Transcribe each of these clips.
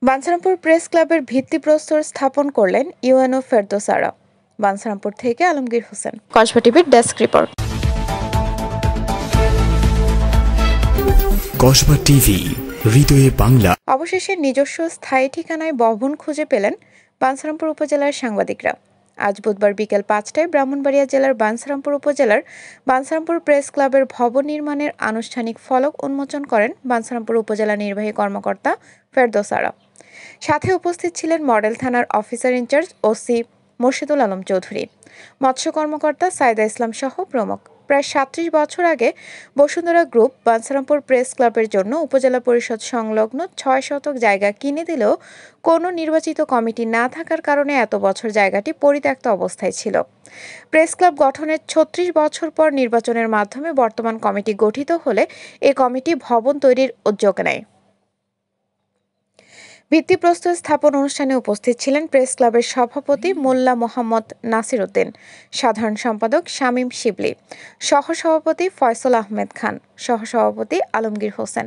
Bancharampur press ক্লাবের ভিত্তিপ্রস্তর স্থাপন করলেন ইউএনও ফেরদৌসারা। বাঞ্ছারামপুর থেকে আলমগীর হোসেন, কসবা টিভির ডেস্ক রিপোর্ট। কসবা টিভি, হৃদয়ে বাংলা। অবশেষে নিজস্ব স্থায়ী ঠিকানায় ভবন খুঁজে পেলেন বাঞ্ছারামপুর উপজেলার সাংবাদিকরা। আজ বুধবার বিকেল 5টায় ব্রাহ্মণবাড়িয়া জেলার বাঞ্ছারামপুর উপজেলার বাঞ্ছারামপুর প্রেস ক্লাবের ভবন নির্মাণের আনুষ্ঠানিক ফলক উন্মোচন করেন বাঞ্ছারামপুর উপজেলা নির্বাহী কর্মকর্তা ফেরদৌসারা। সাথে উপস্থিত ছিলেন মডেল থানার officer in charge OC Murshidul Alam Chowdhury, মৎস্য কর্মকর্তা সাইদা ইসলাম সহ প্রমুখ। প্রায় ৩৭ বছর আগে বসুন্ধরা গ্রুপ বাঞ্ছারামপুর প্রেস ক্লাবের জন্য উপজেলা পরিষদ সংলগ্ন ৬ শতক জায়গা কিনে দিলেও কোনো নির্বাচিত কমিটি না থাকার কারণে এত বছর জায়গাটি পরিত্যক্ত অবস্থায় ছিল। প্রেস ক্লাব গঠনের ৩৬ বছর পর নির্বাচনের মাধ্যমে বর্তমান কমিটি গঠিত হলে এ কমিটি ভবন তৈরির উদ্যোগ নেয়। ভিত্তিপ্রস্তর স্থাপন অনুষ্ঠানে উপস্থিত ছিলেন প্রেস ক্লাবের সভাপতি মোল্লা মোহাম্মদ নাসির উদ্দিন, সাধারণ সম্পাদক শামীম শিবলি, সহসভাপতি ফয়সল আহমেদ খান, সহসভাপতি আলমগীর হোসেন,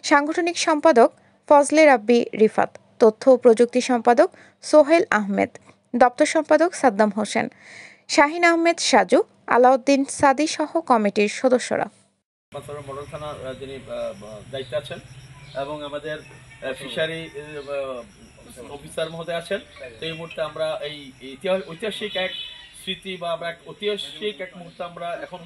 সাংগঠনিক সম্পাদক ফজলে রাব্বি রিফাত, তথ্য ও প্রযুক্তি সম্পাদক সোহেল আহমেদ, দপ্তর সম্পাদক সাদ্দাম হোসেন, শাহিন আহমেদ সাজু, আলাউদ্দিন সাদি সহ কমিটির সদস্যরা। মডেল থানার যিনি দায়িত্বে আছেন এবং আমাদের ফিশারি অফিসার মহোদয় আছেন। তো এই মুহূর্তে আমরা এই ঐতিহাসিক এক স্মৃতি বা আমরা এক ঐতিহাসিক এক মুহূর্তে আমরা এখন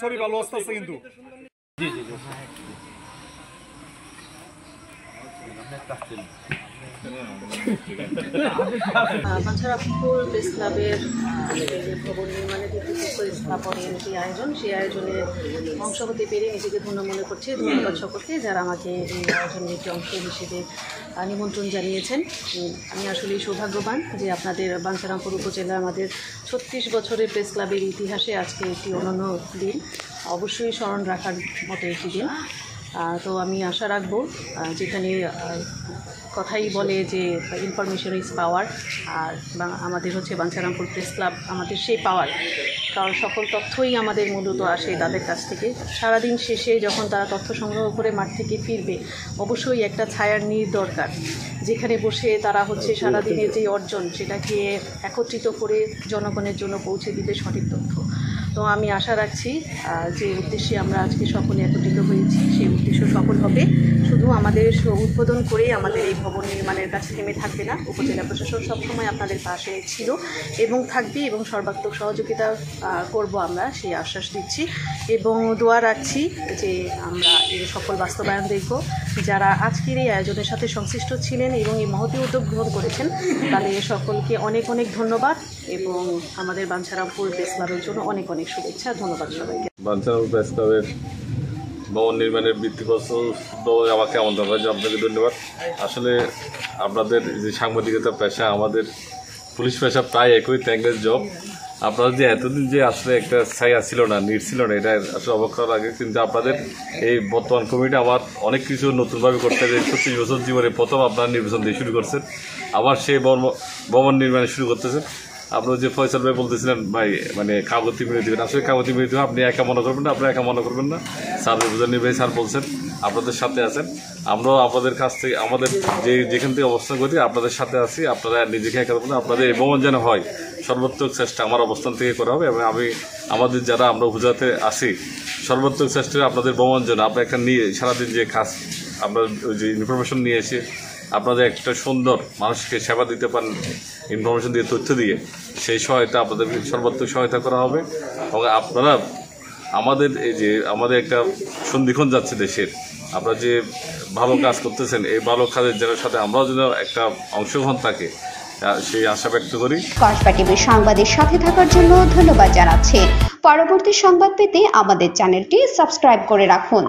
ছবি ভালো আসতেছে কিন্তু বাঞ্ছারামপুর প্রেস ক্লাবের ভবন নির্মাণের ভিত্তিপ্রস্তর স্থাপনের যে আয়োজন, সেই আয়োজনে অংশ হতে পেরে নিজেকে ধন্য মনে করছি। ধন্যবাদ সকলকে যারা আমাকে এই আয়োজনের একটি অংশ হিসেবে নিমন্ত্রণ জানিয়েছেন। আমি আসলে সৌভাগ্যবান যে আপনাদের বাঞ্ছারামপুর উপজেলা আমাদের ৩৬ বছরের প্রেস ক্লাবের ইতিহাসে আজকে একটি অনন্য দিন, অবশ্যই স্মরণ রাখার মতো একটি দিন। তো আমি আশা রাখব, যেখানে কথাই বলে যে ইনফরমেশন ইজ পাওয়ার, আর আমাদের হচ্ছে বাঞ্ছারামপুর প্রেস ক্লাব আমাদের সেই পাওয়ার, কারণ সকল তথ্যই আমাদের মূলত আসে তাদের কাছ থেকে। সারাদিন শেষে যখন তারা তথ্য সংগ্রহ করে মাঠ থেকে ফিরবে, অবশ্যই একটা ছায়ার নীড় দরকার, যেখানে বসে তারা হচ্ছে সারাদিনের যে অর্জন সেটাকে একত্রিত করে জনগণের জন্য পৌঁছে দিতে সঠিক তথ্য। তো আমি আশা রাখছি যে উদ্দেশ্যে আমরা আজকে সকলে একত্রিত হয়েছি সেই উদ্দেশ্য সফল হবে। শুধু আমাদের উদ্বোধন করে আমাদের এই ভবন নির্মাণের কাছে থেমে থাকবে না। উপজেলা প্রশাসন সবসময় আপনাদের পাশে ছিল এবং থাকবে এবং সর্বাত্মক সহযোগিতা করব, আমরা সেই আশ্বাস দিচ্ছি এবং দোয়া রাখছি যে আমরা এর সফল বাস্তবায়ন দেখব। যারা আজকের এই আয়োজনের সাথে সংশ্লিষ্ট ছিলেন এবং এই মহতী উদ্যোগ গ্রহণ করেছেন, তাহলে সকলকে অনেক অনেক ধন্যবাদ এবং আমাদের বাঞ্ছারামপুর প্রেস ক্লাবের জন্য অনেক অনেক শুভেচ্ছা। ধন্যবাদ সবাইকে। বাঞ্ছারামপুর প্রেস ক্লাবের ভবন নির্মাণের ভিত্তিপ্রস্তর আমাকে আমন্ত্রণ করার জন্য আপনাকে ধন্যবাদ। আসলে আপনাদের যে সাংবাদিকতা পেশা, আমাদের পুলিশ পেশা প্রায় একই, থ্যাঙ্কলেস জব। আপনারা যে এতদিন যে আসলে একটা ছায়া ছিল না, নিট ছিল না, এটা আসলে অবাক করার আগে। কিন্তু আপনাদের এই বর্তমান কমিটি আমার অনেক কিছু নতুনভাবে করতে হবে। ৩৬ বছর জীবনে প্রথম আপনারা নির্বাচন দিয়ে শুরু করছেন, আবার সেই ভবন নির্মাণে শুরু করতেছেন। আপনারা যে ফয়সাল ভাই বলতেছিলেন ভাই মানে কাগতি মিলে দেবেন, আসলে কাগতি মিলে দেবেন, আপনি একা মনে করবেন না, আপনারা একা মনে করবেন না। স্যার উপজেলা নির্বাহী স্যার বলছেন আপনাদের সাথে আছেন, আমরাও আপনাদের কাছ থেকে আমাদের যেখান থেকে অবস্থান করি আপনাদের সাথে আছি। আপনারা নিজেকে একা করবেন, আপনাদের এই ভবন যেন হয় সর্বোত্তম চেষ্টা আমার অবস্থান থেকে করা হবে এবং আমি আমাদের যারা আমরা উপজেলাতে আছি সর্বোত্তম চেষ্টা আপনাদের ভবন যেন আপনার একটা নিয়ে সারাদিন যে কাজ আমরা যে ইনফরমেশন নিয়ে এসে আপনাদের একটা সুন্দর মানুষকে সেবা দিতে পারেন, ইনফরমেশন দিয়ে তথ্য দিয়ে, সেই সহায়তা আপনাদের সর্বাত্মক সহায়তা করা হবে। এবং আপনারা আমাদের এই যে আমাদের একটা সন্ধিক্ষণ যাচ্ছে দেশের, আপনারা যে ভালো কাজ করতেছেন, এই ভালো কাজের জনের সাথে আমরাও যেন একটা অংশগ্রহণ থাকে সেই আশা ব্যক্ত করি। কসবা টিভির সংবাদের সাথে থাকার জন্য ধন্যবাদ জানাচ্ছি। পরবর্তী সংবাদ পেতে আমাদের চ্যানেলটি সাবস্ক্রাইব করে রাখুন।